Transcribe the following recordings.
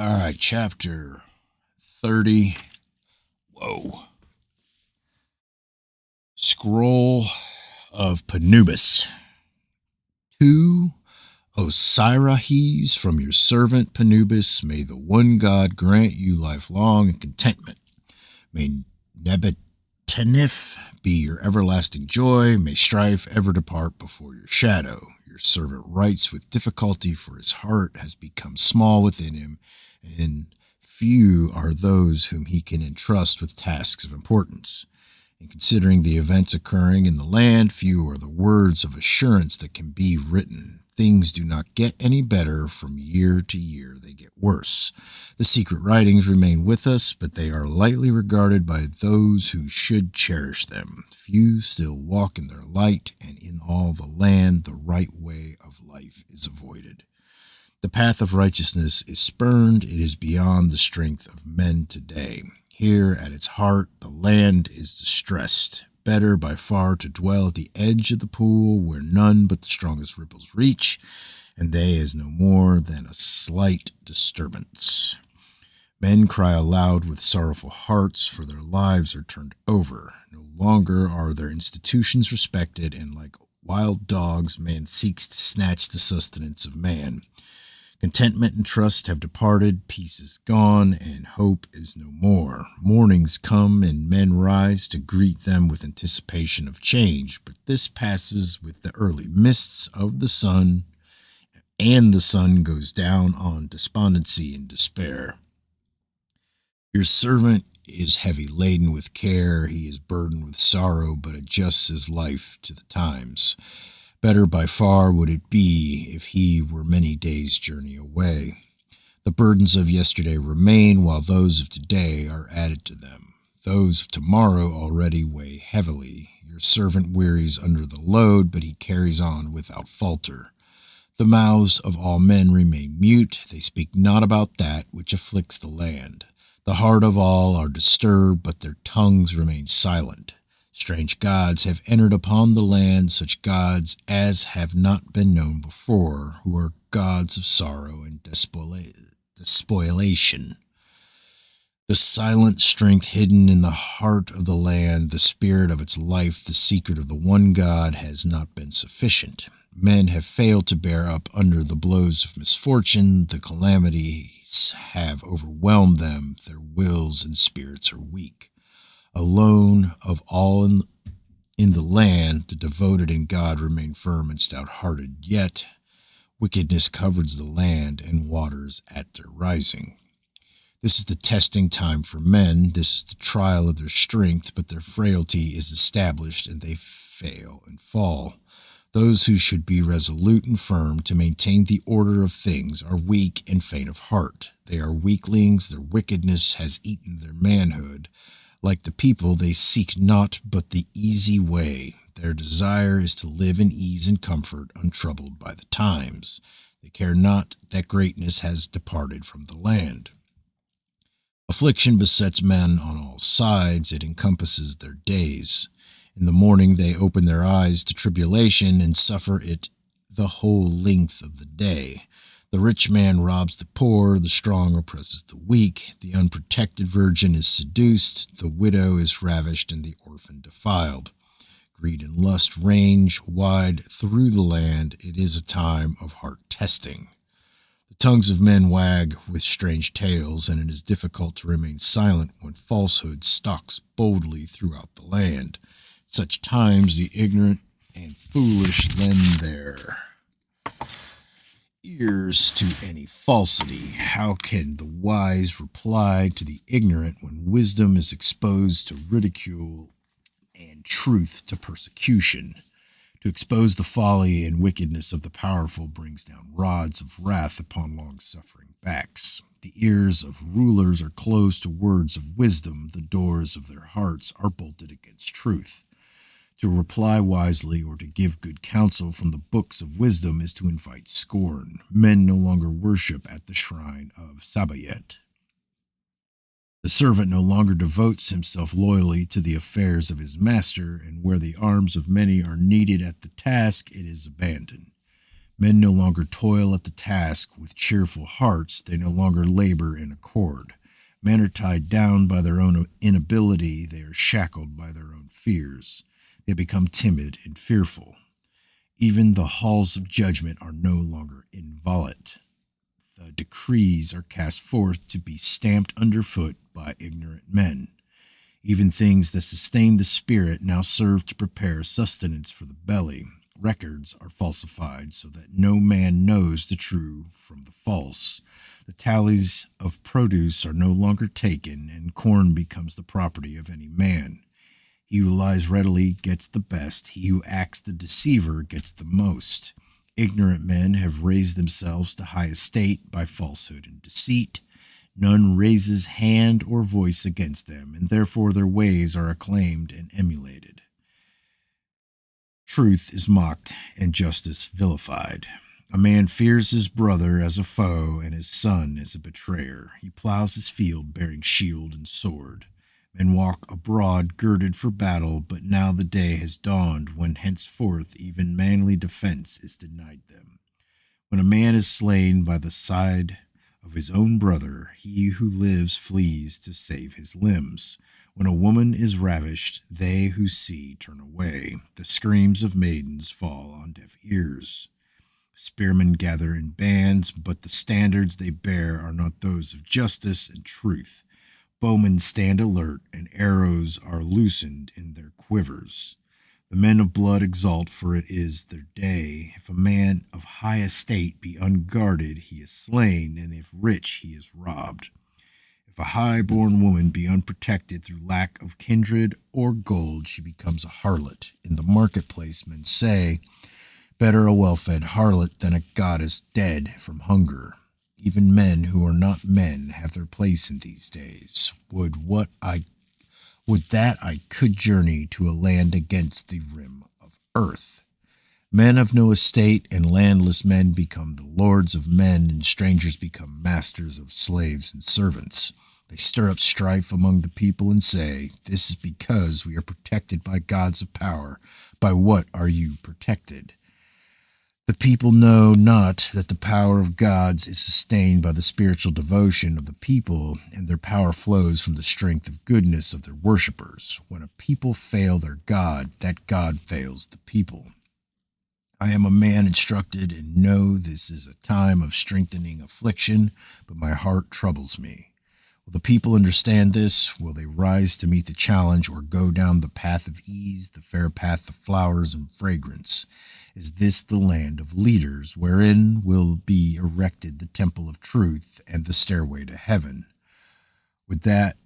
All right, chapter 30. Whoa. Scroll of Panubis. To Osirahes from your servant Panubis, may the one God grant you lifelong and contentment. May Nebutanif be your everlasting joy. May strife ever depart before your shadow. Your servant writes with difficulty, for his heart has become small within him, and few are those whom he can entrust with tasks of importance. And considering the events occurring in the land, few are the words of assurance that can be written. Things do not get any better from year to year. They get worse. The secret writings remain with us, but they are lightly regarded by those who should cherish them. Few still walk in their light, and in all the land the right way of life is avoided. The path of righteousness is spurned. It is beyond the strength of men today. Here at its heart, the land is distressed. Better by far to dwell at the edge of the pool where none but the strongest ripples reach, and they is no more than a slight disturbance. Men cry aloud with sorrowful hearts, for their lives are turned over. No longer are their institutions respected, and like wild dogs, man seeks to snatch the sustenance of man. Contentment and trust have departed, peace is gone, and hope is no more. Mornings come, and men rise to greet them with anticipation of change, but this passes with the early mists of the sun, and the sun goes down on despondency and despair. Your servant is heavy laden with care, he is burdened with sorrow, but adjusts his life to the times. Better by far would it be if he were many days' journey away. The burdens of yesterday remain, while those of today are added to them. Those of tomorrow already weigh heavily. Your servant wearies under the load, but he carries on without falter. The mouths of all men remain mute. They speak not about that which afflicts the land. The heart of all are disturbed, but their tongues remain silent. Strange gods have entered upon the land, such gods as have not been known before, who are gods of sorrow and despoliation. The silent strength hidden in the heart of the land, the spirit of its life, the secret of the one God has not been sufficient. Men have failed to bear up under the blows of misfortune. The calamities have overwhelmed them. Their wills and spirits are weak. Alone of all in the land, the devoted in God remain firm and stout-hearted. Yet wickedness covers the land and waters at their rising. This is the testing time for men. This is the trial of their strength, but their frailty is established, and they fail and fall. Those who should be resolute and firm to maintain the order of things are weak and faint of heart. They are weaklings. Their wickedness has eaten their manhood. Like the people, they seek naught but the easy way. Their desire is to live in ease and comfort, untroubled by the times. They care not that greatness has departed from the land. Affliction besets men on all sides. It encompasses their days. In the morning they open their eyes to tribulation and suffer it the whole length of the day. The rich man robs the poor, the strong oppresses the weak, the unprotected virgin is seduced, the widow is ravished, and the orphan defiled. Greed and lust range wide through the land. It is a time of heart testing. The tongues of men wag with strange tales, and it is difficult to remain silent when falsehood stalks boldly throughout the land. At such times the ignorant and foolish lend their ears to any falsity. How can the wise reply to the ignorant when wisdom is exposed to ridicule and truth to persecution? To expose the folly and wickedness of the powerful brings down rods of wrath upon long-suffering backs. The ears of rulers are closed to words of wisdom. The doors of their hearts are bolted against truth. To reply wisely or to give good counsel from the books of wisdom is to invite scorn. Men no longer worship at the shrine of Sabayet. The servant no longer devotes himself loyally to the affairs of his master, and where the arms of many are needed at the task, it is abandoned. Men no longer toil at the task with cheerful hearts. They no longer labor in accord. Men are tied down by their own inability. They are shackled by their own fears. They become timid and fearful. Even the halls of judgment are no longer inviolate. The decrees are cast forth to be stamped underfoot by ignorant men. Even things that sustain the spirit now serve to prepare sustenance for the belly. Records are falsified so that no man knows the true from the false. The tallies of produce are no longer taken, and corn becomes the property of any man. He who lies readily gets the best. He who acts the deceiver gets the most. Ignorant men have raised themselves to high estate by falsehood and deceit. None raises hand or voice against them, and therefore their ways are acclaimed and emulated. Truth is mocked and justice vilified. A man fears his brother as a foe and his son as a betrayer. He plows his field bearing shield and sword. Men walk abroad girded for battle, but now the day has dawned when henceforth even manly defense is denied them. When a man is slain by the side of his own brother, he who lives flees to save his limbs. When a woman is ravished, they who see turn away. The screams of maidens fall on deaf ears. Spearmen gather in bands, but the standards they bear are not those of justice and truth. Bowmen stand alert, and arrows are loosened in their quivers. The men of blood exult, for it is their day. If a man of high estate be unguarded, he is slain, and if rich, he is robbed. If a high-born woman be unprotected through lack of kindred or gold, she becomes a harlot. In the marketplace, men say, better a well-fed harlot than a goddess dead from hunger. Even men who are not men have their place in these days. Would that I could journey to a land against the rim of earth. Men of no estate and landless men become the lords of men, and strangers become masters of slaves and servants. They stir up strife among the people and say, this is because we are protected by gods of power. By what are you protected? The people know not that the power of gods is sustained by the spiritual devotion of the people, and their power flows from the strength of goodness of their worshippers. When a people fail their God, that God fails the people. I am a man instructed, and know this is a time of strengthening affliction, but my heart troubles me. Will the people understand this? Will they rise to meet the challenge, or go down the path of ease, the fair path of flowers and fragrance? Is this the land of leaders, wherein will be erected the temple of truth and the stairway to heaven? Would that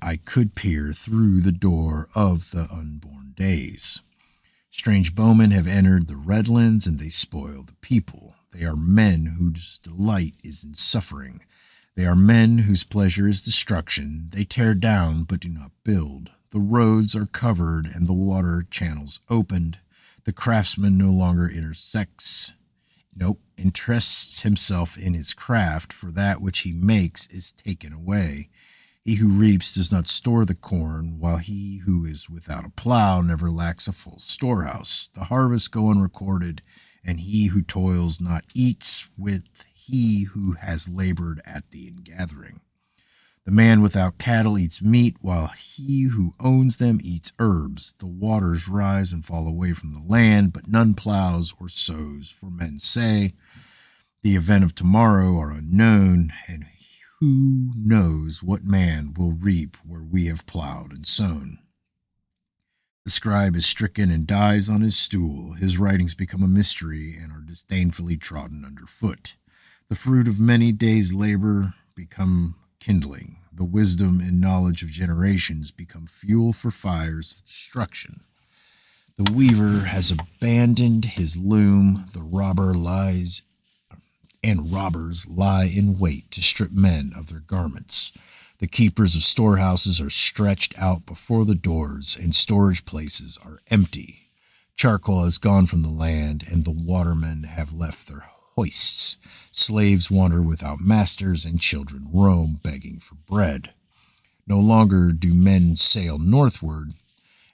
I could peer through the door of the unborn days. Strange bowmen have entered the redlands, and they spoil the people. They are men whose delight is in suffering. They are men whose pleasure is destruction. They tear down, but do not build. The roads are covered, and the water channels opened. The craftsman no longer interests himself in his craft, for that which he makes is taken away. He who reaps does not store the corn, while he who is without a plow never lacks a full storehouse. The harvests go unrecorded, and he who toils not eats with he who has labored at the ingathering. The man without cattle eats meat, while he who owns them eats herbs. The waters rise and fall away from the land, but none plows or sows. For men say, the event of tomorrow are unknown, and who knows what man will reap where we have plowed and sown. The scribe is stricken and dies on his stool. His writings become a mystery and are disdainfully trodden underfoot. The fruit of many days' labor become kindling. The wisdom and knowledge of generations become fuel for fires of destruction. The weaver has abandoned his loom. The robber lies, and robbers lie in wait to strip men of their garments. The keepers of storehouses are stretched out before the doors, and storage places are empty. Charcoal has gone from the land, and the watermen have left their hoists. Slaves wander without masters, and children roam begging for bread. No longer do men sail northward,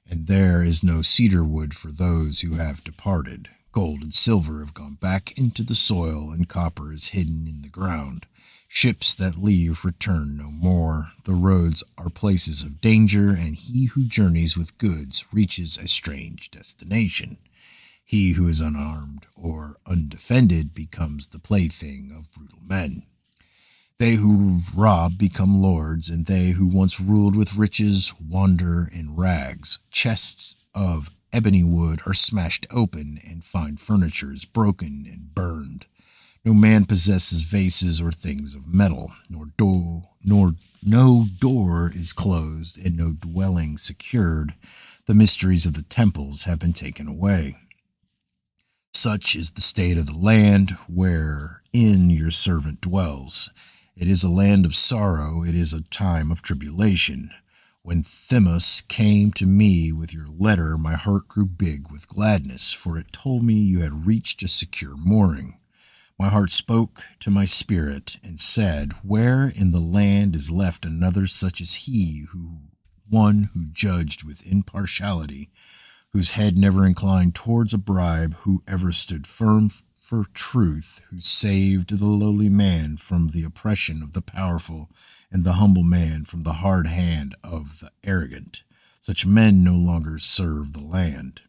and there is no cedar wood for those who have departed. Gold and silver have gone back into the soil, and copper is hidden in the ground. Ships that leave return no more. The roads are places of danger, and he who journeys with goods reaches a strange destination. He who is unarmed or undefended becomes the plaything of brutal men. They who rob become lords, and they who once ruled with riches wander in rags. Chests of ebony wood are smashed open, and fine furniture is broken and burned. No man possesses vases or things of metal, no door is closed, and no dwelling secured. The mysteries of the temples have been taken away. Such is the state of the land wherein your servant dwells. It is a land of sorrow, it is a time of tribulation. When Themis came to me with your letter, my heart grew big with gladness, for it told me you had reached a secure mooring. My heart spoke to my spirit and said, where in the land is left another such as he, one who judged with impartiality, whose head never inclined towards a bribe, who ever stood firm for truth, who saved the lowly man from the oppression of the powerful, and the humble man from the hard hand of the arrogant. Such men no longer serve the land.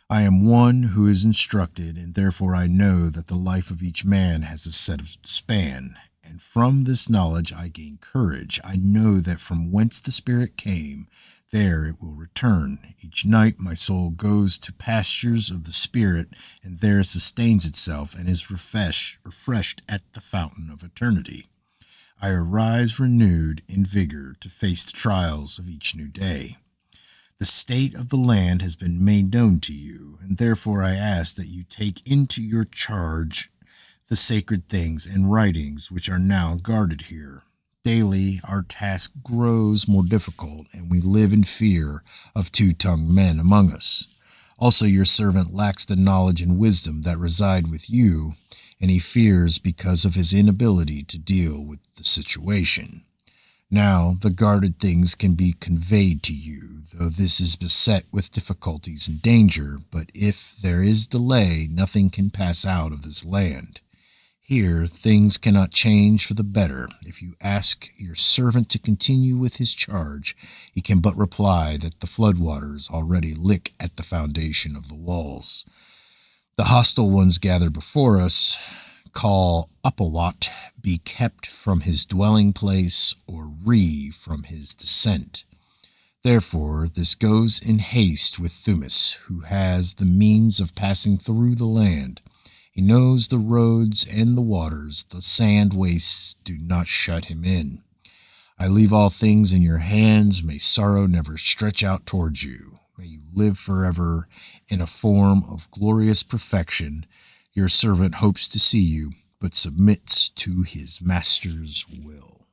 I am one who is instructed, and therefore I know that the life of each man has a set of span, and from this knowledge I gain courage. I know that from whence the Spirit came, there it will return. Each night my soul goes to pastures of the Spirit, and there sustains itself and is refreshed at the fountain of eternity. I arise renewed in vigor to face the trials of each new day. The state of the land has been made known to you, and therefore I ask that you take into your charge the sacred things and writings which are now guarded here. Daily our task grows more difficult, and we live in fear of two-tongued men among us. Also your servant lacks the knowledge and wisdom that reside with you, and he fears because of his inability to deal with the situation. Now the guarded things can be conveyed to you, though this is beset with difficulties and danger, but if there is delay, nothing can pass out of this land. Here things cannot change for the better. If you ask your servant to continue with his charge, he can but reply that the floodwaters already lick at the foundation of the walls. The hostile ones gather before us. Call Upawat be kept from his dwelling place, or Re from his descent. Therefore this goes in haste with Themis, who has the means of passing through the land. He knows the roads and the waters. The sand wastes do not shut him in. I leave all things in your hands. May sorrow never stretch out towards you. May you live forever in a form of glorious perfection. Your servant hopes to see you, but submits to his master's will.